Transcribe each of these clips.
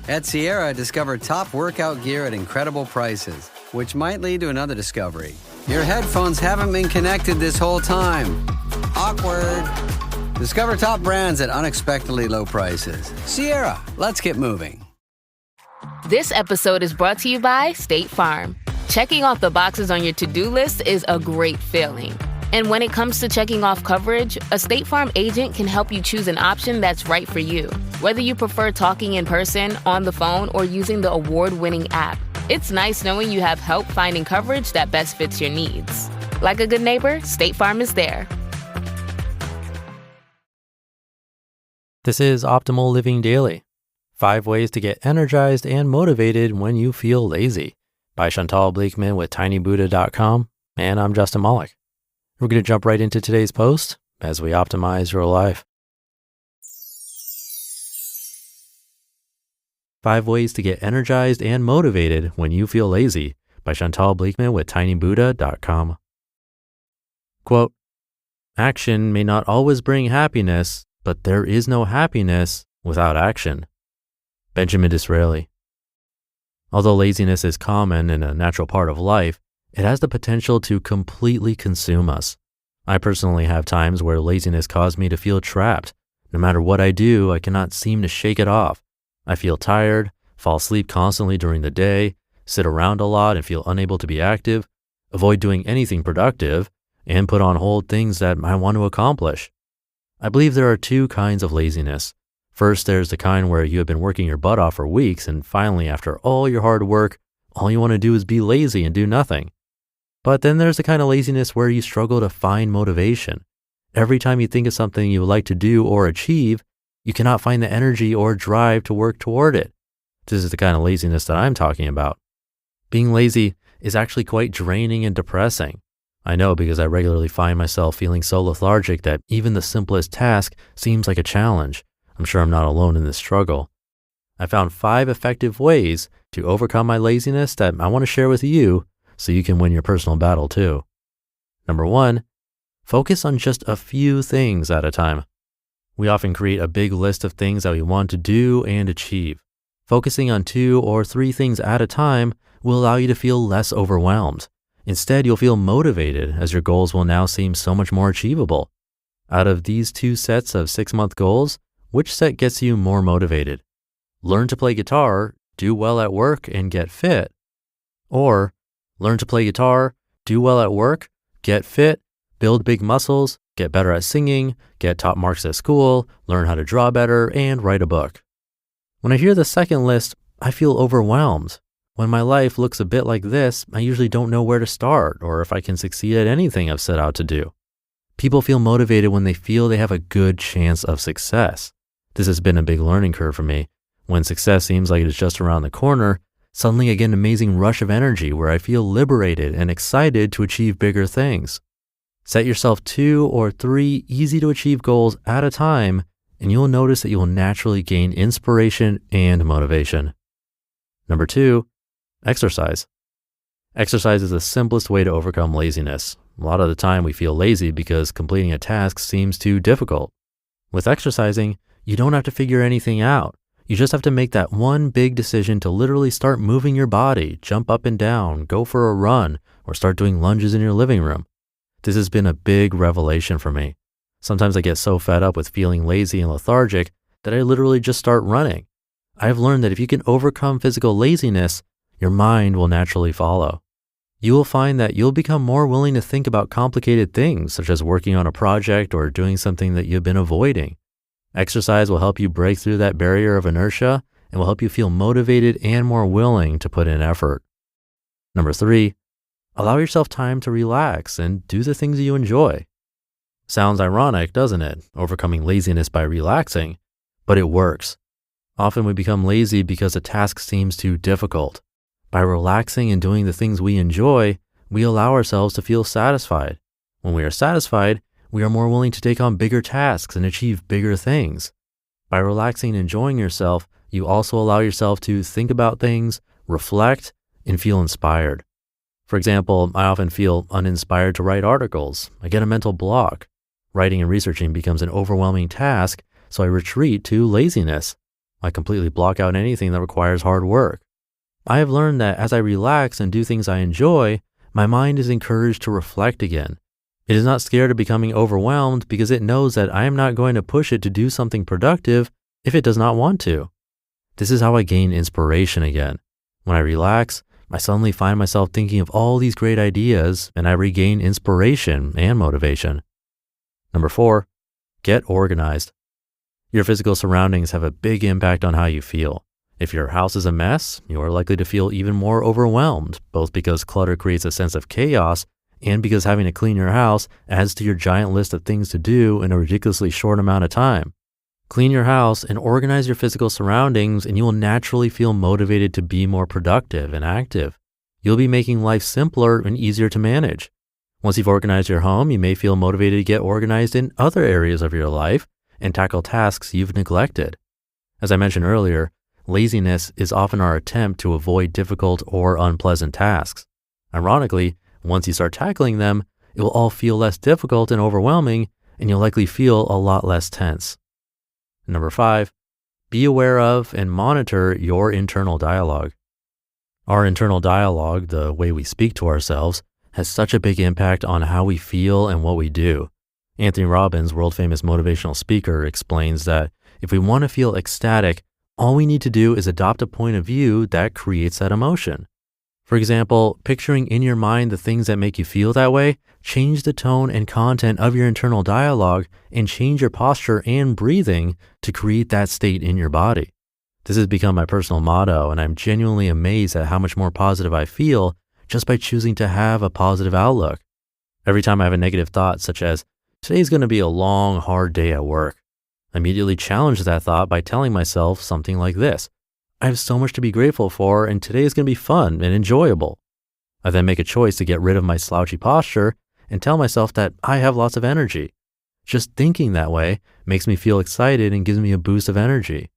At Sierra, discover top workout gear at incredible prices, which might lead to another discovery. Your headphones haven't been connected this whole time. Awkward. Discover top brands at unexpectedly low prices. Sierra, let's get moving. This episode is brought to you by State Farm. Checking off the boxes on your to-do list is a great feeling. And when it comes to checking off coverage, a State Farm agent can help you choose an option that's right for you. Whether you prefer talking in person, on the phone, or using the award-winning app, it's nice knowing you have help finding coverage that best fits your needs. Like a good neighbor, State Farm is there. This is Optimal Living Daily. 5 ways to get energized and motivated when you feel lazy, by Chantalle Blikman with tinybuddha.com, and I'm Justin Malik. We're going to jump right into today's post as we optimize your life. 5 ways to get energized and motivated when you feel lazy, by Chantalle Blikman with tinybuddha.com. Quote, action may not always bring happiness, but there is no happiness without action. Benjamin Disraeli. Although laziness is common and a natural part of life, it has the potential to completely consume us. I personally have times where laziness caused me to feel trapped. No matter what I do, I cannot seem to shake it off. I feel tired, fall asleep constantly during the day, sit around a lot and feel unable to be active, avoid doing anything productive, and put on hold things that I want to accomplish. I believe there are 2 kinds of laziness. First, there's the kind where you have been working your butt off for weeks and finally, after all your hard work, all you want to do is be lazy and do nothing. But then there's the kind of laziness where you struggle to find motivation. Every time you think of something you would like to do or achieve, you cannot find the energy or drive to work toward it. This is the kind of laziness that I'm talking about. Being lazy is actually quite draining and depressing. I know because I regularly find myself feeling so lethargic that even the simplest task seems like a challenge. I'm sure I'm not alone in this struggle. I found 5 effective ways to overcome my laziness that I want to share with you so you can win your personal battle too. Number 1, focus on just a few things at a time. We often create a big list of things that we want to do and achieve. Focusing on 2 or 3 things at a time will allow you to feel less overwhelmed. Instead, you'll feel motivated as your goals will now seem so much more achievable. Out of these 2 sets of 6-month goals, which set gets you more motivated? Learn to play guitar, do well at work, and get fit. Or learn to play guitar, do well at work, get fit, build big muscles, get better at singing, get top marks at school, learn how to draw better, and write a book. When I hear the second list, I feel overwhelmed. When my life looks a bit like this, I usually don't know where to start or if I can succeed at anything I've set out to do. People feel motivated when they feel they have a good chance of success. This has been a big learning curve for me. When success seems like it is just around the corner, suddenly I get an amazing rush of energy where I feel liberated and excited to achieve bigger things. Set yourself 2 or 3 easy to achieve goals at a time, and you'll notice that you will naturally gain inspiration and motivation. Number 2, exercise. Exercise is the simplest way to overcome laziness. A lot of the time we feel lazy because completing a task seems too difficult. With exercising, you don't have to figure anything out. You just have to make that one big decision to literally start moving your body, jump up and down, go for a run, or start doing lunges in your living room. This has been a big revelation for me. Sometimes I get so fed up with feeling lazy and lethargic that I literally just start running. I've learned that if you can overcome physical laziness, your mind will naturally follow. You will find that you'll become more willing to think about complicated things, such as working on a project or doing something that you've been avoiding. Exercise will help you break through that barrier of inertia and will help you feel motivated and more willing to put in effort. Number 3, allow yourself time to relax and do the things you enjoy. Sounds ironic, doesn't it? Overcoming laziness by relaxing, but it works. Often we become lazy because a task seems too difficult. By relaxing and doing the things we enjoy, we allow ourselves to feel satisfied. When we are satisfied, we are more willing to take on bigger tasks and achieve bigger things. By relaxing and enjoying yourself, you also allow yourself to think about things, reflect, and feel inspired. For example, I often feel uninspired to write articles. I get a mental block. Writing and researching becomes an overwhelming task, so I retreat to laziness. I completely block out anything that requires hard work. I have learned that as I relax and do things I enjoy, my mind is encouraged to reflect again. It is not scared of becoming overwhelmed because it knows that I am not going to push it to do something productive if it does not want to. This is how I gain inspiration again. When I relax, I suddenly find myself thinking of all these great ideas and I regain inspiration and motivation. Number 4, get organized. Your physical surroundings have a big impact on how you feel. If your house is a mess, you are likely to feel even more overwhelmed, both because clutter creates a sense of chaos and because having to clean your house adds to your giant list of things to do in a ridiculously short amount of time. Clean your house and organize your physical surroundings, and you will naturally feel motivated to be more productive and active. You'll be making life simpler and easier to manage. Once you've organized your home, you may feel motivated to get organized in other areas of your life and tackle tasks you've neglected. As I mentioned earlier, laziness is often our attempt to avoid difficult or unpleasant tasks. Ironically, once you start tackling them, it will all feel less difficult and overwhelming, and you'll likely feel a lot less tense. Number 5, be aware of and monitor your internal dialogue. Our internal dialogue, the way we speak to ourselves, has such a big impact on how we feel and what we do. Anthony Robbins, world-famous motivational speaker, explains that if we want to feel ecstatic, all we need to do is adopt a point of view that creates that emotion. For example, picturing in your mind the things that make you feel that way, change the tone and content of your internal dialogue and change your posture and breathing to create that state in your body. This has become my personal motto, and I'm genuinely amazed at how much more positive I feel just by choosing to have a positive outlook. Every time I have a negative thought, such as, today's going to be a long, hard day at work, I immediately challenge that thought by telling myself something like this: I have so much to be grateful for, and today is going to be fun and enjoyable. I then make a choice to get rid of my slouchy posture and tell myself that I have lots of energy. Just thinking that way makes me feel excited and gives me a boost of energy.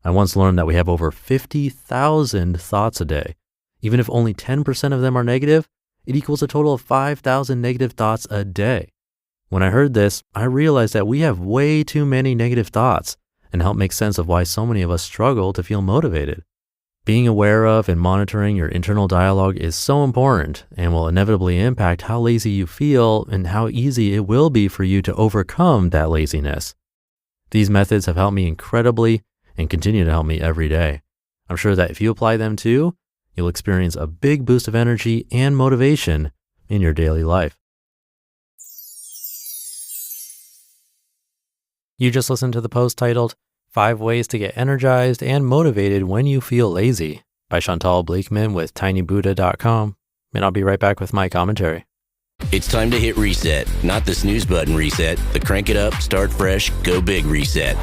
I once learned that we have over 50,000 thoughts a day. Even if only 10% of them are negative, it equals a total of 5,000 negative thoughts a day. When I heard this, I realized that we have way too many negative thoughts, and help make sense of why so many of us struggle to feel motivated. Being aware of and monitoring your internal dialogue is so important and will inevitably impact how lazy you feel and how easy it will be for you to overcome that laziness. These methods have helped me incredibly and continue to help me every day. I'm sure that if you apply them too, you'll experience a big boost of energy and motivation in your daily life. You just listened to the post titled 5 Ways to Get Energized and Motivated When You Feel Lazy by Chantalle Blikman with tinybuddha.com, and I'll be right back with my commentary. It's time to hit reset, not the snooze button reset, the crank it up, start fresh, go big reset.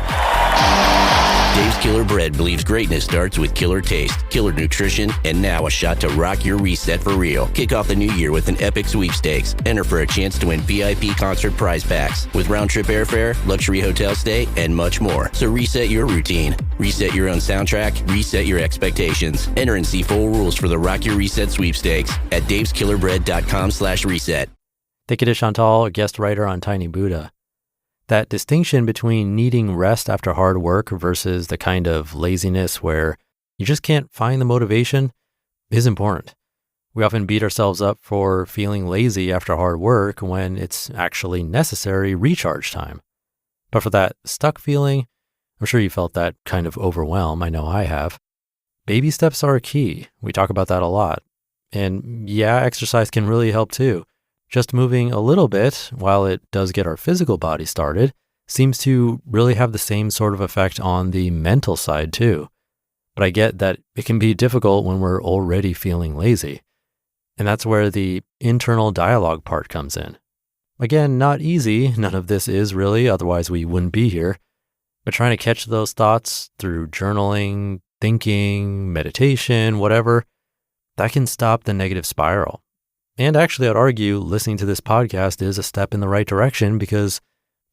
Dave's Killer Bread believes greatness starts with killer taste, killer nutrition, and now a shot to rock your reset for real. Kick off the new year with an epic sweepstakes. Enter for a chance to win VIP concert prize packs with round-trip airfare, luxury hotel stay, and much more. So reset your routine, reset your own soundtrack, reset your expectations. Enter and see full rules for the Rock Your Reset sweepstakes at daveskillerbread.com/reset. Thank you to Chantalle, a guest writer on Tiny Buddha. That distinction between needing rest after hard work versus the kind of laziness where you just can't find the motivation is important. We often beat ourselves up for feeling lazy after hard work when it's actually necessary recharge time. But for that stuck feeling, I'm sure you felt that kind of overwhelm. I know I have. Baby steps are key. We talk about that a lot. And yeah, exercise can really help too. Just moving a little bit, while it does get our physical body started, seems to really have the same sort of effect on the mental side too. But I get that it can be difficult when we're already feeling lazy. And that's where the internal dialogue part comes in. Again, not easy. None of this is really, otherwise we wouldn't be here. But trying to catch those thoughts through journaling, thinking, meditation, whatever, that can stop the negative spiral. And actually, I'd argue listening to this podcast is a step in the right direction because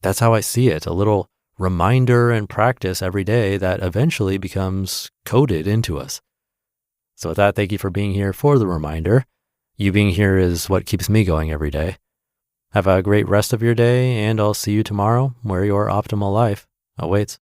that's how I see it. A little reminder and practice every day that eventually becomes coded into us. So with that, thank you for being here for the reminder. You being here is what keeps me going every day. Have a great rest of your day, and I'll see you tomorrow where your optimal life awaits.